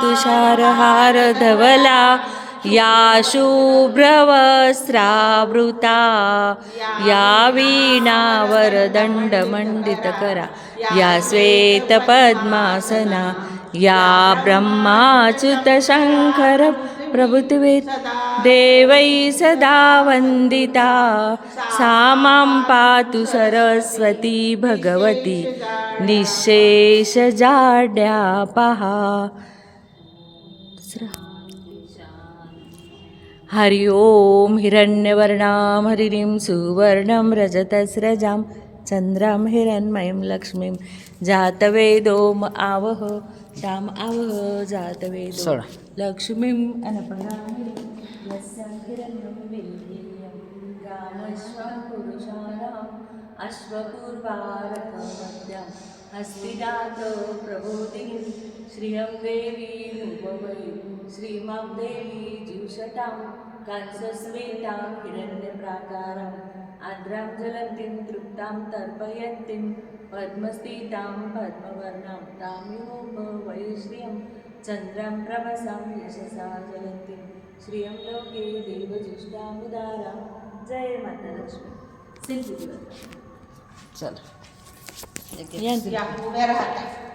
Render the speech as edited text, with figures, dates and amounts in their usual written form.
तुषारहार धवला या शुभ्रवस्त्रावृता या वीणावरदण्डमण्डितकरा या श्वेतपद्मासना या ब्रह्माच्युतशङ्कर प्रभुत्वे देवै सदा वन्दिता सा मां पातु सरस्वती भगवती निःशेषजाड्यापहा. हरि ओम हिरण्यवर्णां हरिणीं सुवर्णं रजतस्रजां चन्द्रां हिरण्मयीं लक्ष्मीं जातवेदोम आवह ताम आवह जातवेदो लक्ष्मीं अनपरां यस्यां हिरण्यं विद्येयं कामश्वं पुरुषाणाम् अश्वपूर्वारकमद्यां हस्तिनाथो प्रबोधिनीं श्रियं देवीमुपवै श्रीमां देवी जुषतां कंसस्मितां हिरण्यप्राकाराम् आद्रां ज्वलन्तीं तृप्तां तर्पयन्तीं पद्मस्थितां पद्मवर्णां तामिहोपवै श्रियं चन्द्रां प्रभसां यशसा ज्वलन्तीं श्रियं लोके देवजुष्टामुदारां जय माता लक्ष्मी. चल या उभ्या राहता.